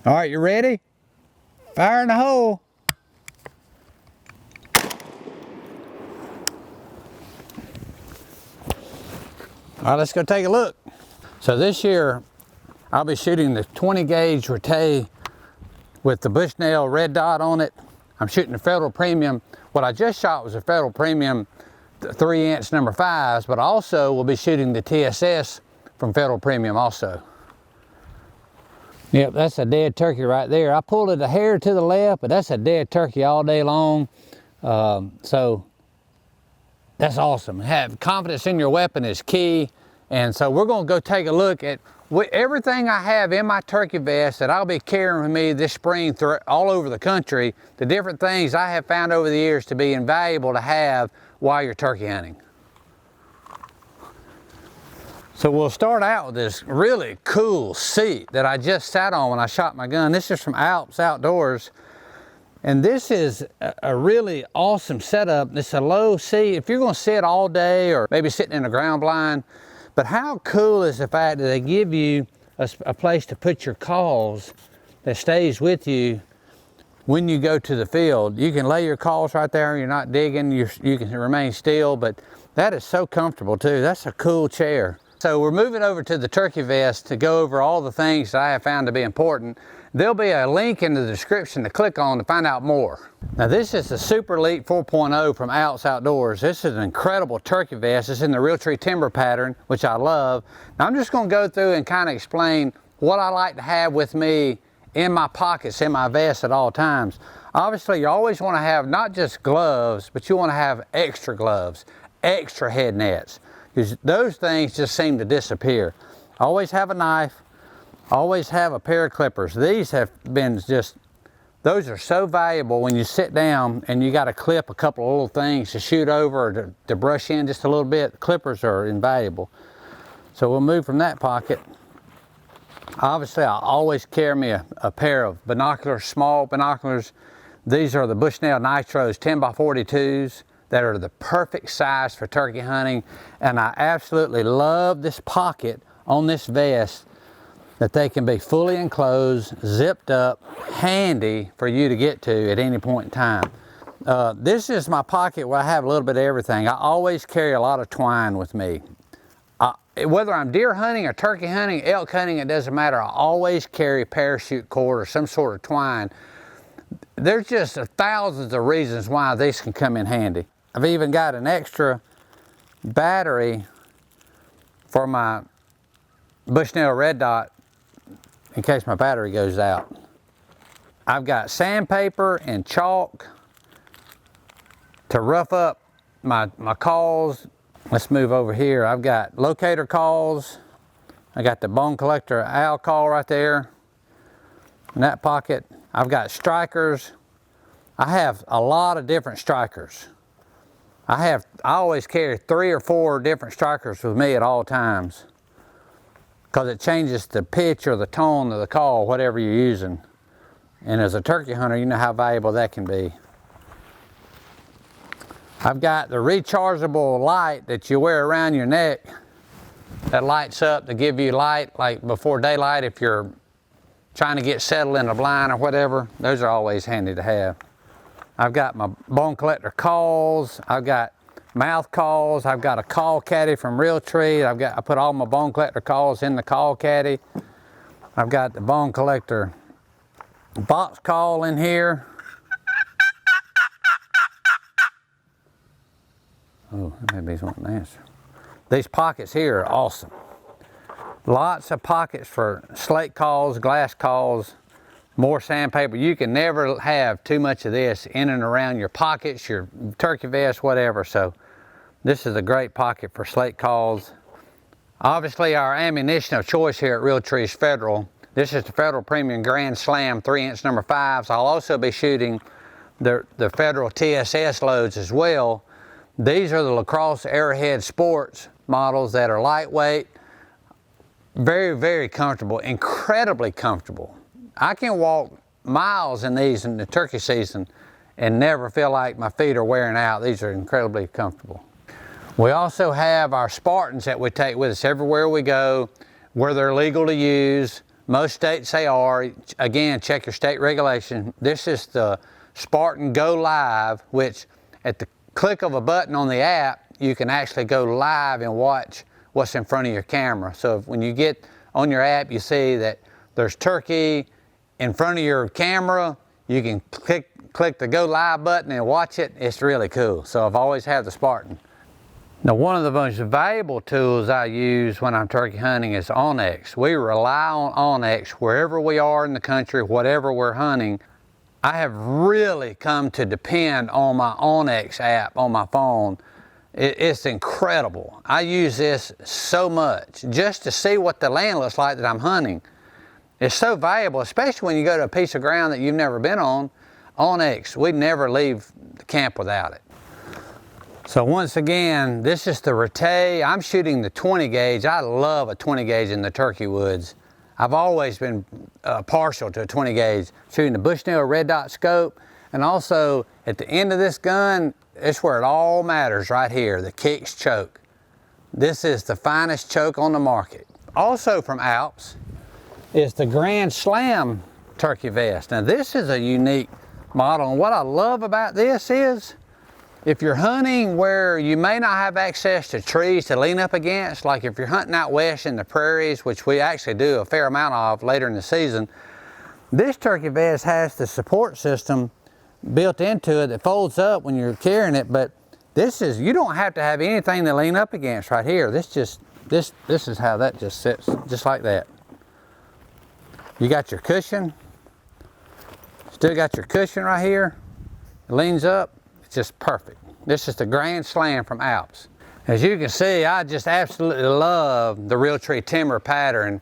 All right, you ready? Fire in the hole. All right, let's go take a look. So this year, I'll be shooting the 20 gauge Rotay with the Bushnell red dot on it. I'm shooting the Federal Premium. What I just shot was a Federal Premium 3-inch number 5s, but I also will be shooting the TSS from Federal Premium also. Yep, that's a dead turkey right there. I pulled it a hair to the left, but that's a dead turkey all day long. So that's awesome. Have confidence in your weapon is key. And so we're gonna go take a look at everything I have in my turkey vest that I'll be carrying with me this spring all over the country, the different things I have found over the years to be invaluable to have while you're turkey hunting. So we'll start out with this really cool seat that I just sat on when I shot my gun. This is from ALPS Outdoors. And this is a really awesome setup. It's a low seat. If you're gonna sit all day or maybe sitting in a ground blind, but how cool is the fact that they give you a place to put your calls that stays with you when you go to the field. You can lay your calls right there. You're not digging, you can remain still, but that is so comfortable too. That's a cool chair. So we're moving over to the turkey vest to go over all the things that I have found to be important. There'll be a link in the description to click on to find out more. Now this is the Super Elite 4.0 from ALPS Outdoors. This is an incredible turkey vest. It's in the Realtree timber pattern, which I love. Now I'm just gonna go through and kind of explain what I like to have with me in my pockets, in my vest at all times. Obviously you always wanna have not just gloves, but you wanna have extra gloves, extra head nets, because those things just seem to disappear. Always have a knife, always have a pair of clippers. These have been just, those are so valuable when you sit down and you got to clip a couple of little things to shoot over or to brush in just a little bit. Clippers are invaluable. So we'll move from that pocket. Obviously I always carry me a pair of binoculars, small binoculars. These are the Bushnell Nitros 10x42s. That are the perfect size for turkey hunting. And I absolutely love this pocket on this vest that they can be fully enclosed, zipped up, handy for you to get to at any point in time. This is my pocket where I have a little bit of everything. I always carry a lot of twine with me. Whether I'm deer hunting or turkey hunting, elk hunting, it doesn't matter. I always carry parachute cord or some sort of twine. There's just thousands of reasons why these can come in handy. I've even got an extra battery for my Bushnell red dot in case my battery goes out. I've got sandpaper and chalk to rough up my calls. Let's move over here. I've got locator calls. I got the bone collector owl call right there in that pocket. I've got strikers. I have a lot of different strikers. I always carry 3 or 4 different strikers with me at all times because it changes the pitch or the tone of the call, whatever you're using. And as a turkey hunter, you know how valuable that can be. I've got the rechargeable light that you wear around your neck that lights up to give you light like before daylight if you're trying to get settled in a blind or whatever. Those are always handy to have. I've got my bone collector calls, I've got mouth calls, I've got a call caddy from Realtree. I put all my bone collector calls in the call caddy. I've got the bone collector box call in here. Oh, maybe he's wanting to answer. These pockets here are awesome. Lots of pockets for slate calls, glass calls, more sandpaper. You can never have too much of this in and around your pockets, your turkey vest, whatever. So this is a great pocket for slate calls. Obviously our ammunition of choice here at Realtree is Federal. This is the Federal Premium Grand Slam 3-inch number 5s. I'll also be shooting the Federal TSS loads as well. These are the Lacrosse Arrowhead Sports models that are lightweight, very, very comfortable, incredibly comfortable. I can walk miles in these in the turkey season and never feel like my feet are wearing out. These are incredibly comfortable. We also have our Spartans that we take with us everywhere we go, where they're legal to use. Most states they are. Again, check your state regulation. This is the Spartan Go Live, which at the click of a button on the app, you can actually go live and watch what's in front of your camera. So when you get on your app, you see that there's turkey in front of your camera. You can click the Go Live button and watch it. It's really cool. So I've always had the Spartan. Now, one of the most valuable tools I use when I'm turkey hunting is onX. We rely on onX wherever we are in the country, whatever we're hunting. I have really come to depend on my onX app on my phone. It's incredible. I use this so much just to see what the land looks like that I'm hunting. It's so valuable, especially when you go to a piece of ground that you've never been on. onX, we'd never leave the camp without it. So once again, this is the Rete. I'm shooting the 20 gauge. I love a 20 gauge in the turkey woods. I've always been partial to a 20 gauge, shooting the Bushnell red dot scope. And also at the end of this gun, it's where it all matters right here, the Kicks choke. This is the finest choke on the market. Also from ALPS is the Grand Slam turkey vest. Now this is a unique model, and what I love about this is if you're hunting where you may not have access to trees to lean up against, like if you're hunting out west in the prairies, which we actually do a fair amount of later in the season, this turkey vest has the support system built into it that folds up when you're carrying it, but this is, you don't have to have anything to lean up against right here. This is how that just sits, just like that. You got your cushion, still got your cushion right here. It leans up, it's just perfect. This is the Grand Slam from ALPS. As you can see, I just absolutely love the Realtree timber pattern.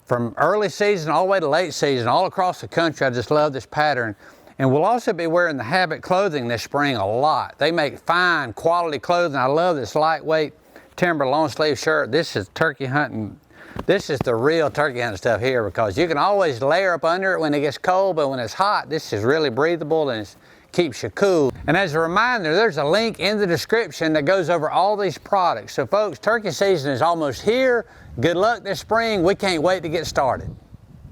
From early season all the way to late season, all across the country, I just love this pattern. And we'll also be wearing the Habit clothing this spring a lot. They make fine quality clothing. I love this lightweight timber long sleeve shirt. This is turkey hunting. This is the real turkey hunting stuff here, because you can always layer up under it when it gets cold, but when it's hot, this is really breathable and it keeps you cool. And as a reminder, there's a link in the description that goes over all these products. So folks, turkey season is almost here. Good luck this spring. We can't wait to get started.